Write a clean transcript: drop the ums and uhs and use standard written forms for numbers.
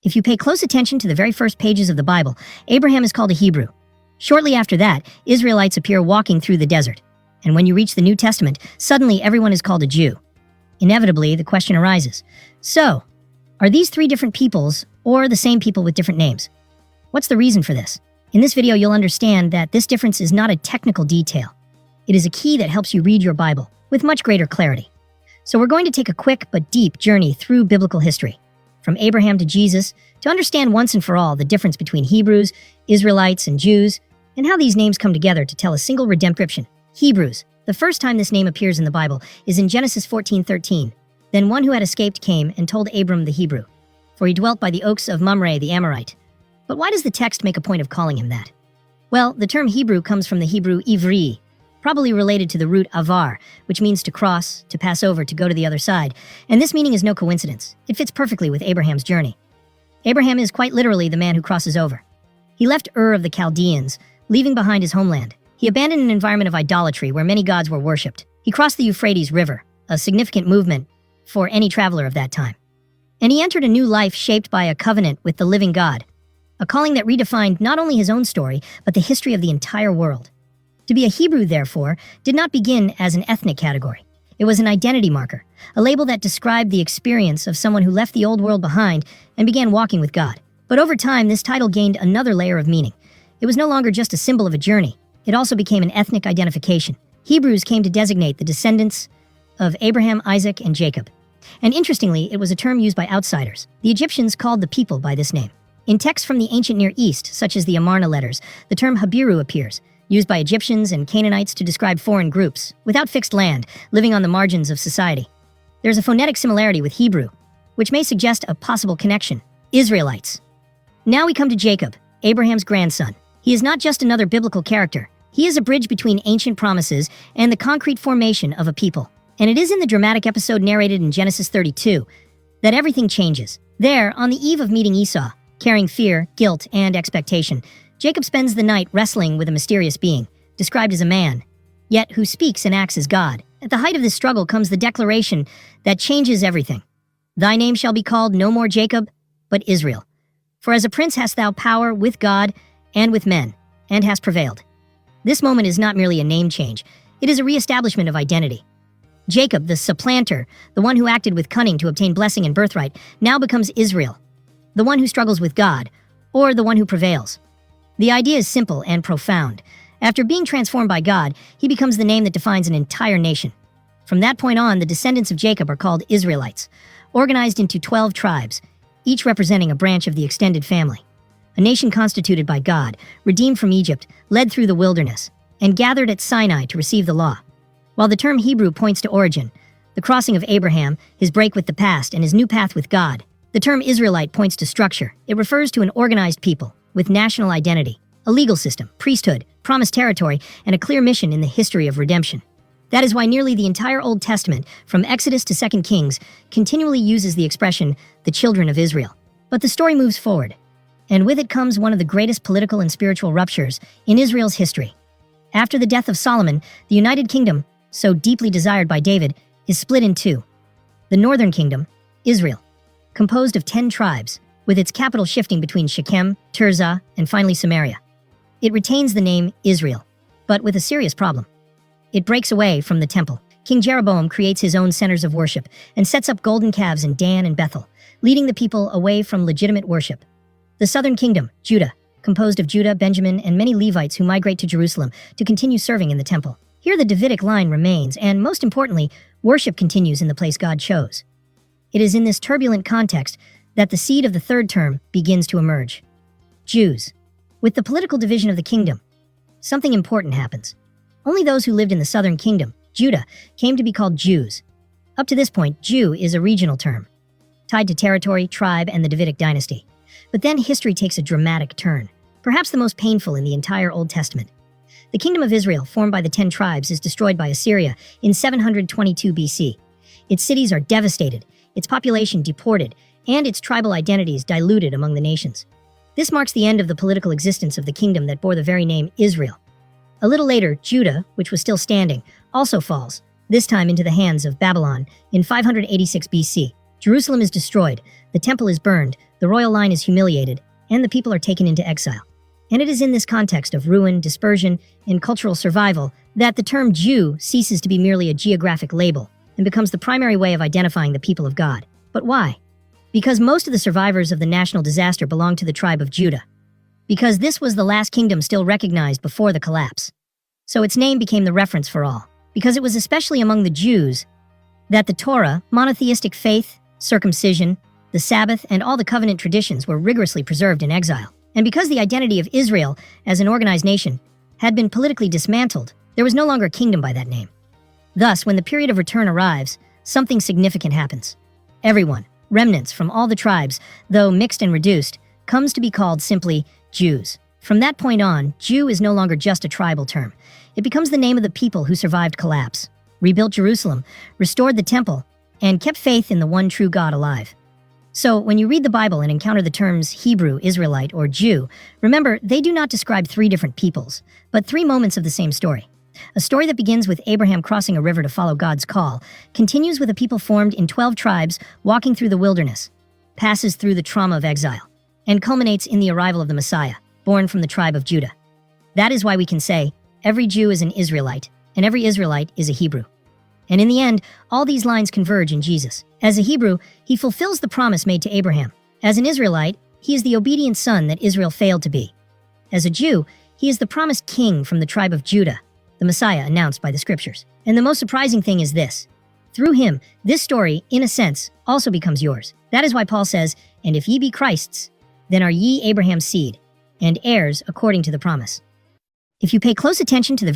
If you pay close attention to the very first pages of the Bible, Abraham is called a Hebrew. Shortly after that, Israelites appear walking through the desert. And when you reach the New Testament, suddenly everyone is called a Jew. Inevitably, the question arises, so, are these three different peoples or the same people with different names? What's the reason for this? In this video, you'll understand that this difference is not a technical detail. It is a key that helps you read your Bible with much greater clarity. So we're going to take a quick but deep journey through biblical history, from Abraham to Jesus, to understand once and for all the difference between Hebrews, Israelites, and Jews, and how these names come together to tell a single redemption. Hebrews. The first time this name appears in the Bible is in Genesis 14:13. Then one who had escaped came and told Abram the Hebrew, for he dwelt by the oaks of Mamre the Amorite. But why does the text make a point of calling him that? Well, the term Hebrew comes from the Hebrew ivri, probably related to the root avar, which means to cross, to pass over, to go to the other side. And this meaning is no coincidence. It fits perfectly with Abraham's journey. Abraham is quite literally the man who crosses over. He left Ur of the Chaldeans, leaving behind his homeland. He abandoned an environment of idolatry where many gods were worshipped. He crossed the Euphrates River, a significant movement for any traveler of that time. And he entered a new life shaped by a covenant with the living God, a calling that redefined not only his own story, but the history of the entire world. To be a Hebrew, therefore, did not begin as an ethnic category. It was an identity marker, a label that described the experience of someone who left the old world behind and began walking with God. But over time, this title gained another layer of meaning. It was no longer just a symbol of a journey. It also became an ethnic identification. Hebrews came to designate the descendants of Abraham, Isaac, and Jacob. And interestingly, it was a term used by outsiders. The Egyptians called the people by this name. In texts from the ancient Near East, such as the Amarna letters, the term Habiru appears, used by Egyptians and Canaanites to describe foreign groups, without fixed land, living on the margins of society. There's a phonetic similarity with Hebrew, which may suggest a possible connection. Israelites. Now we come to Jacob, Abraham's grandson. He is not just another biblical character. He is a bridge between ancient promises and the concrete formation of a people. And it is in the dramatic episode narrated in Genesis 32 that everything changes. There, on the eve of meeting Esau, carrying fear, guilt, and expectation, Jacob spends the night wrestling with a mysterious being, described as a man, yet who speaks and acts as God. At the height of this struggle comes the declaration that changes everything. Thy name shall be called no more Jacob, but Israel. For as a prince hast thou power with God and with men, and hast prevailed. This moment is not merely a name change. It is a reestablishment of identity. Jacob, the supplanter, the one who acted with cunning to obtain blessing and birthright, now becomes Israel, the one who struggles with God, or the one who prevails. The idea is simple and profound. After being transformed by God, he becomes the name that defines an entire nation. From that point on, the descendants of Jacob are called Israelites, organized into 12 tribes, each representing a branch of the extended family. A nation constituted by God, redeemed from Egypt, led through the wilderness, and gathered at Sinai to receive the law. While the term Hebrew points to origin, the crossing of Abraham, his break with the past, and his new path with God, the term Israelite points to structure. It refers to an organized people, with national identity, a legal system, priesthood, promised territory, and a clear mission in the history of redemption. That is why nearly the entire Old Testament, from Exodus to 2 Kings, continually uses the expression, the children of Israel. But the story moves forward, and with it comes one of the greatest political and spiritual ruptures in Israel's history. After the death of Solomon, the United Kingdom, so deeply desired by David, is split in two. The northern kingdom, Israel, composed of 10 tribes, with its capital shifting between Shechem, Tirzah, and finally Samaria. It retains the name Israel, but with a serious problem. It breaks away from the temple. King Jeroboam creates his own centers of worship and sets up golden calves in Dan and Bethel, leading the people away from legitimate worship. The southern kingdom, Judah, composed of Judah, Benjamin, and many Levites who migrate to Jerusalem to continue serving in the temple. Here the Davidic line remains, and most importantly, worship continues in the place God chose. It is in this turbulent context that the seed of the third term begins to emerge. Jews. With the political division of the kingdom, something important happens. Only those who lived in the southern kingdom, Judah, came to be called Jews. Up to this point, Jew is a regional term, tied to territory, tribe, and the Davidic dynasty. But then history takes a dramatic turn, perhaps the most painful in the entire Old Testament. The kingdom of Israel, formed by the 10 tribes, is destroyed by Assyria in 722 BC. Its cities are devastated, its population deported, and its tribal identities diluted among the nations. This marks the end of the political existence of the kingdom that bore the very name Israel. A little later, Judah, which was still standing, also falls, this time into the hands of Babylon in 586 BC. Jerusalem is destroyed, the temple is burned, the royal line is humiliated, and the people are taken into exile. And it is in this context of ruin, dispersion, and cultural survival that the term Jew ceases to be merely a geographic label and becomes the primary way of identifying the people of God. But why? Because most of the survivors of the national disaster belong to the tribe of Judah. Because this was the last kingdom still recognized before the collapse. So its name became the reference for all. Because it was especially among the Jews that the Torah, monotheistic faith, circumcision, the Sabbath, and all the covenant traditions were rigorously preserved in exile. And because the identity of Israel as an organized nation had been politically dismantled, there was no longer a kingdom by that name. Thus, when the period of return arrives, something significant happens. Everyone, remnants from all the tribes, though mixed and reduced, comes to be called simply Jews. From that point on, Jew is no longer just a tribal term. It becomes the name of the people who survived collapse, rebuilt Jerusalem, restored the temple, and kept faith in the one true God alive. So, when you read the Bible and encounter the terms Hebrew, Israelite, or Jew, remember, they do not describe three different peoples, but three moments of the same story. A story that begins with Abraham crossing a river to follow God's call, continues with a people formed in 12 tribes walking through the wilderness, passes through the trauma of exile, and culminates in the arrival of the Messiah, born from the tribe of Judah. That is why we can say, every Jew is an Israelite, and every Israelite is a Hebrew. And in the end, all these lines converge in Jesus. As a Hebrew, he fulfills the promise made to Abraham. As an Israelite, he is the obedient son that Israel failed to be. As a Jew, he is the promised king from the tribe of Judah, the Messiah announced by the scriptures. And the most surprising thing is this. Through him, this story, in a sense, also becomes yours. That is why Paul says, "And if ye be Christ's, then are ye Abraham's seed, and heirs according to the promise." If you pay close attention to the